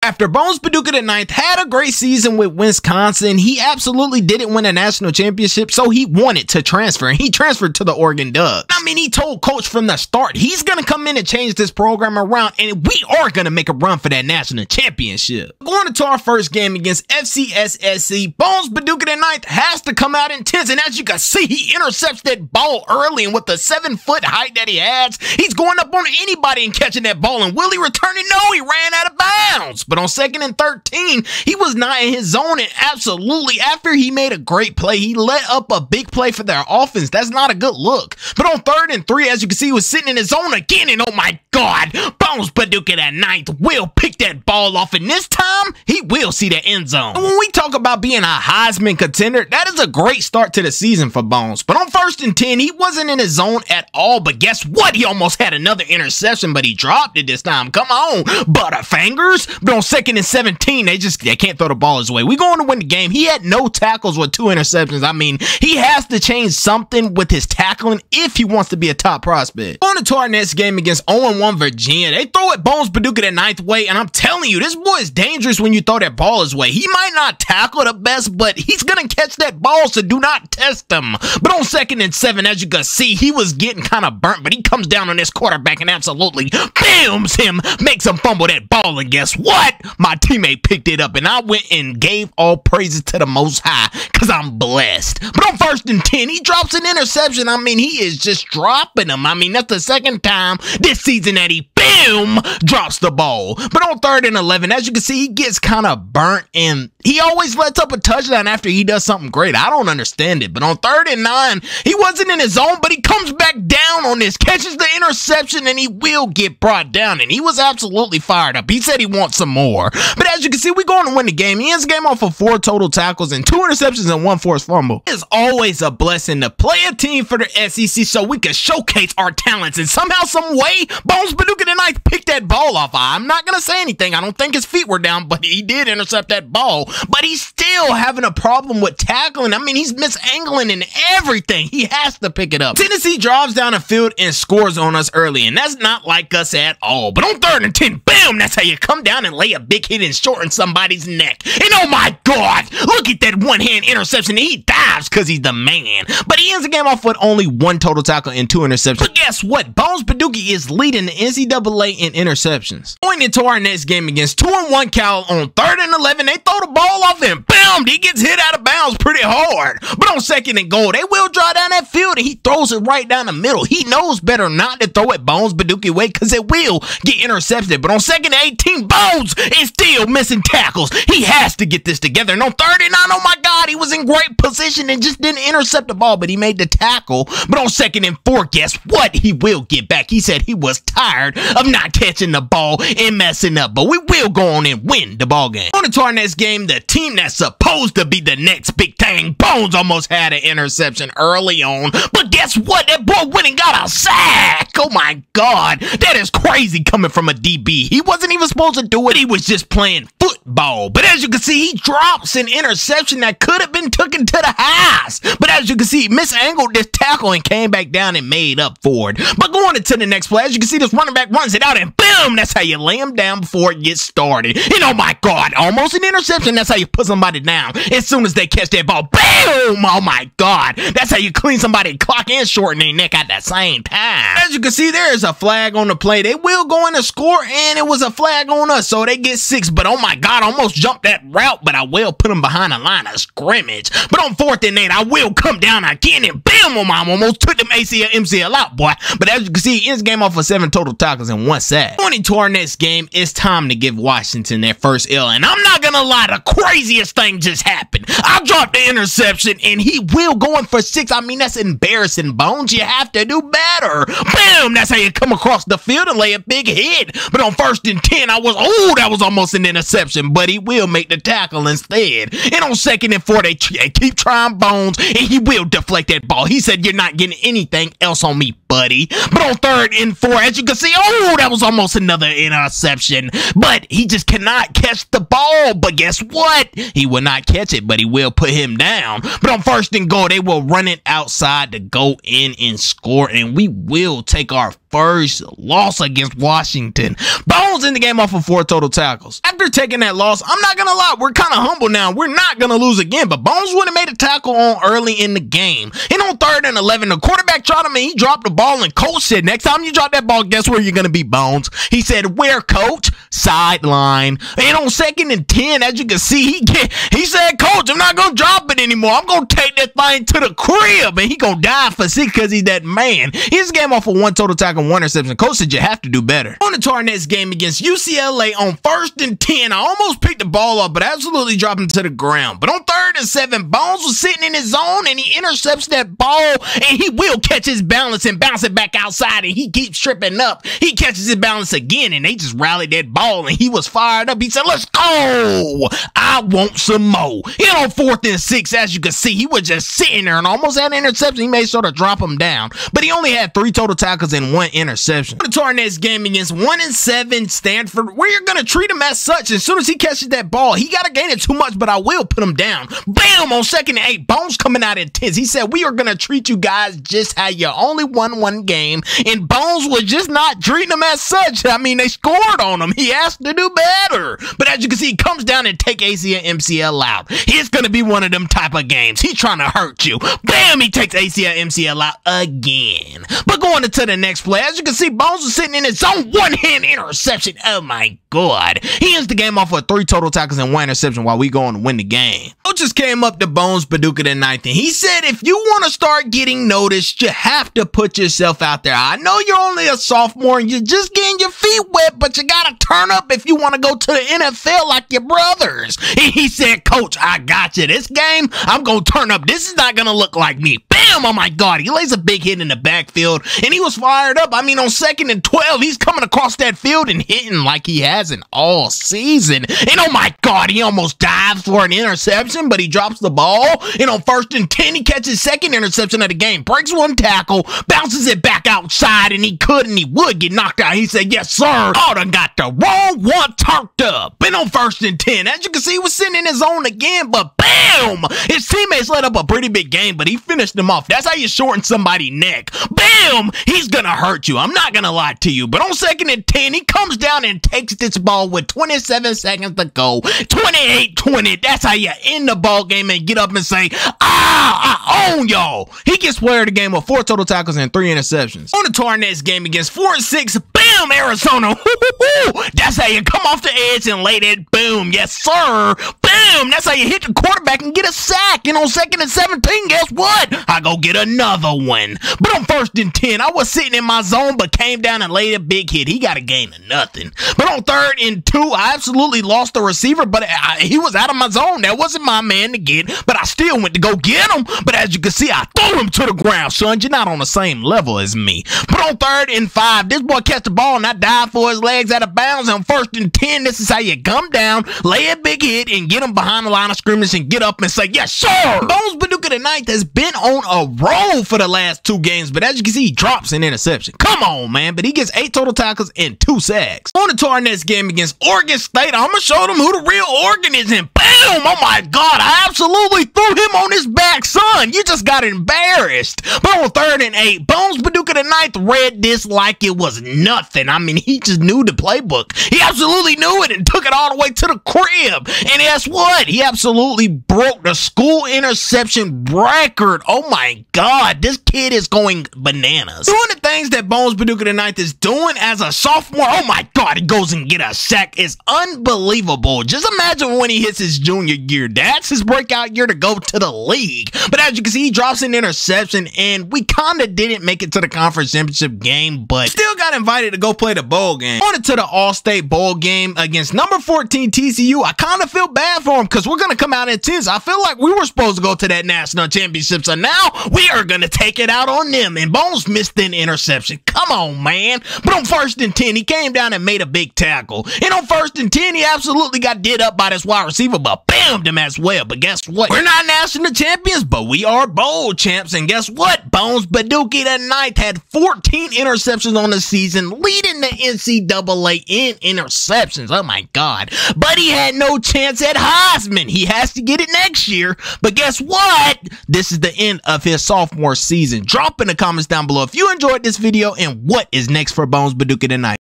After Bones Paducah IX had a great season with Wisconsin, he absolutely didn't win a national championship, so he wanted to transfer, and he transferred to the Oregon Ducks. I mean, he told coach from the start, he's going to come in and change this program around, and we are going to make a run for that national championship. Going into our first game against FCSSC, Bones Paducah IX has to come out intense, and as you can see, he intercepts that ball early, and with the 7-foot height that he has, he's going up on anybody and catching that ball, and will he return it? No, he ran out of bounds. But on 2nd and 13, he was not in his zone, and absolutely, after he made a great play, he let up a big play for their offense. That's not a good look. But on 3rd and 3, as you can see, he was sitting in his zone again, and oh my God, Bones Paducah IX will pick that ball off, and this time, he will see the end zone. And when we talk about being a Heisman contender, that is a great start to the season for Bones. But on 1st and 10, he wasn't in his zone at all, but guess what? He almost had another interception, but he dropped it this time. Come on, Butterfingers. But on 2nd and 17, they can't throw the ball his way. We're going to win the game. He had no tackles with 2 interceptions. I mean, he has to change something with his tackling if he wants to be a top prospect. Going into our next game against 0-1 Virginia, they throw it Bones Paducah IX way, and I'm telling you, this boy is dangerous when you throw that ball his way. He might not tackle the best, but he's going to catch that ball, so do not test him. But on 2nd and 7, as you can see, he was getting kind of burnt, but he comes down on this quarterback and absolutely bams him, makes him fumble that ball, and guess what? My teammate picked it up, and I went and gave all praises to the Most High, because I'm blessed. But on 1st and 10, he drops an interception. I mean, he is just dropping them. I mean, that's the second time this season that he drops the ball. But on 3rd and 11, as you can see, he gets kind of burnt, and he always lets up a touchdown after he does something great. I don't understand it. But on 3rd and 9, he wasn't in his zone, but he comes back down on this, catches the interception, and he will get brought down. And he was absolutely fired up. He said he wants some more. But as you can see, we're going to win the game. He ends the game off of 4 total tackles and 2 interceptions and 1 forced fumble. It is always a blessing to play a team for the SEC so we can showcase our talents. And somehow, some way, Bones Paducah IX picked that ball off. I'm not going to say anything. I don't think his feet were down, but he did intercept that ball. But he's still having a problem with tackling. I mean, he's misangling and everything. He has to pick it up. Tennessee drives down the field and scores on us early, and that's not like us at all. But on 3rd and 10, bam, that's how you come down and lay a big hit and shorten somebody's neck. And oh my God, look at that one-hand interception. He dives because he's the man. But he ends the game off with only 1 total tackle and 2 interceptions. But guess what? Bones Paducah is leading the NCAA in interceptions. Going into our next game against 2-1 Cal on 3rd and 11, they throw the ball off and bam, he gets hit out of bounds pretty hard. But on 2nd and goal, they will draw down that field and he throws it right down the middle. He knows better not to throw it Bones Paducah way because it will get intercepted. But on 2nd and 18, Bones is still missing tackles. He has to get this together. And on 3rd and 9, oh my God, he was in great position and just didn't intercept the ball, but he made the tackle. But on 2nd and 4, guess what? He will get back. He said he was tired of not catching the ball and messing up, but we will go on and win the ball game. On to our next game, the team that's supposed to be the next big thing. Bones almost had an interception early on, but guess what? That boy went and got a sack. Oh my God, that is crazy coming from a DB. He wasn't even supposed to do it. He was just playing football. But as you can see, he drops an interception that could have been taken to the house. But as you can see, misangled this tackle and came back down and made up for it. But going into the next play, as you can see, this running back runs it out and boom, that's how you lay him down before it gets started. And oh my God, almost an interception. That's how you put somebody down as soon as they catch that ball. Boom! Oh my God, that's how you clean somebody clock and shorten their neck at the same time. As you can see, there is a flag on the play. They will go in and score, and it was a flag on us, so they get 6. But oh my God, I almost jumped that route, but I will put them behind the line of scrimmage. But on 4th and 8, I will come down again and bam, I almost took them ACL, MCL out, boy. But as you can see, he ends the game off with 7 total tackles and 1 sack. Going into our next game, it's time to give Washington their first L, and I'm not gonna lie, the craziest thing just happened. I dropped the interception, and he will go in for 6. I mean, that's embarrassing, Bones. You have to do better. Bam! That's how you come across the field and lay a big hit. But on 1st and 10, that was almost an interception, but he will make the tackle instead. And on 2nd and 4, they keep trying Bones, and he will deflect that ball. He said, "You're not getting anything else on me, buddy." But on 3rd and 4, as you can see, that was almost another interception. But he just cannot catch the ball. But guess what? He will not catch it, but he will put him down. But on 1st and goal, they will run it outside to go in and score, and we will take our first loss against Washington. Bones in the game off of 4 total tackles. After taking that loss, I'm not gonna lie, we're kind of humble now. We're not gonna lose again, but Bones would have made a tackle on early in the game. And on 3rd and 11, the quarterback tried him and he dropped the ball, and coach said, next time you drop that ball, guess where you're gonna be, Bones? He said, where, coach? Sideline. And on 2nd and 10, as you can see, he said, coach, I'm not gonna drop it anymore. I'm gonna take that thing to the crib, and he gonna die for 6 because he's that man. His game off of 1 total tackle and 1 interception. Coach said you have to do better. On to our next game against UCLA on 1st and 10. I almost picked the ball up, but absolutely dropped him to the ground. But on 3rd and 7, Bones was sitting in his zone, and he intercepts that ball, and he will catch his balance and bounce it back outside, and he keeps tripping up. He catches his balance again, and they just rallied that ball, and he was fired up. He said, let's go. I want some more. And on 4th and 6, as you can see, he was just sitting there and almost had an interception. He made sure to drop him down, but he only had 3 total tackles and 1 interception. On to our next game against 1 and 7 Stanford. We're gonna treat him as such. As soon as he catches that ball, he gotta gain it too much, but I will put him down. Bam! On 2nd and 8, Bones coming out at 10. He said, we are gonna treat you guys just how you only won 1 game, and Bones was just not treating him as such. I mean, they scored on him. He has to do better. But as you can see, he comes down and take ACL MCL out. It's gonna be one of them type of games. He's trying to hurt you. Bam! He takes ACL MCL out again. But going into the next play, as you can see, Bones was sitting in his own one-hand interception. Oh my God. He ends the game off with 3 total tackles and 1 interception while we go on to win the game. Coaches came up to Bones Paducah the 9th, and he said, if you want to start getting noticed, you have to put yourself out there. I know you're only a sophomore and you're just getting your feet wet, but you got to turn up if you want to go to the NFL like your brothers. And he said, coach, I got you. This game, I'm going to turn up. This is not going to look like me. Bam! Oh my God. He lays a big hit in the backfield, and he was fired up. I mean, on 2nd and 12, he's coming across that field and hitting like he hasn't all season. And oh my God, he almost dives for an interception, but he drops the ball. And on 1st and 10, he catches 2nd interception of the game, breaks 1 tackle, bounces it back outside, and he would get knocked out. He said, yes, sir. Oh, done got the wrong one turned up. And on 1st and 10, as you can see, he was sitting in his zone again, but bam! His teammates let up a pretty big game, but he finished them off. That's how you shorten somebody's neck. Bam! He's gonna hurt you. I'm not gonna lie to you. But on 2nd and 10, he comes down and takes this ball with 27 seconds to go. 28-20. That's how you end the ball game and get up and say, I own y'all. He gets player of the game with 4 total tackles and 3 interceptions. On to our next game against 4 and 6. Bam! Arizona. That's how you come off the edge and lay that boom. Yes, sir. Bam! That's how you hit the quarterback and get a sack. And on 2nd and 17, guess what? I go get another one. But on 1st and 10, I was sitting in my zone, but came down and laid a big hit. He got a gain of nothing. But on 3rd and 2, I absolutely lost the receiver, but he was out of my zone. That wasn't my man to get, but I still went to go get him. But as you can see, I threw him to the ground, son. You're not on the same level as me. But on 3rd and 5, this boy catch the ball and I dive for his legs out of bounds. On 1st and 10, this is how you come down, lay a big hit, and get him behind the line of scrimmage and get up and say, yes, sir. Bones Paducah the 9th has been on a roll for the last 2 games, but as you can see, he drops an interception. Come on, man. But he gets 8 total tackles and 2 sacks. On to our next game against Oregon State. I'm going to show them who the real Oregon is, and bam! Oh my God, I absolutely threw him on his back, son. You just got embarrassed. But on 3rd and 8, Bones Paducah the 9th read this like it was nothing. I mean, he just knew the playbook. He absolutely knew it and took it all the way to the crib. And guess what? He absolutely broke the school interception record. Oh my God, this kid is going bananas. Doing the things that Bones Paducah the 9th is doing as a sophomore, oh my God, he goes and get a sack. It's unbelievable. Just imagine when he hits his junior year. That's his breakout year to go to the league. But as you can see, he drops an interception, and we kind of didn't make it to the conference championship game, but still got invited to go play the bowl game. On to the All-State Bowl game against number 14 TCU. I kind of feel bad for him because we're going to come out in 10s. I feel like we were supposed to go to that national championship, so now we are going to take it out on them. And Bones missed an interception. Come on, man. But on 1st and 10, he came down and made a big tackle. And on 1st and 10, he absolutely got did up by this wide receiver, but bammed him as well. But guess what? We're not national champions, but we are bowl champs. And guess what? Bones Baduki the ninth had 14 interceptions on the season, leading the NCAA in interceptions. Oh my God. But he had no chance at Heisman. He has to get it next year. But guess what? This is the end of his sophomore season. Drop in the comments down below if you enjoyed this video and what is next for Bones Baduki the ninth.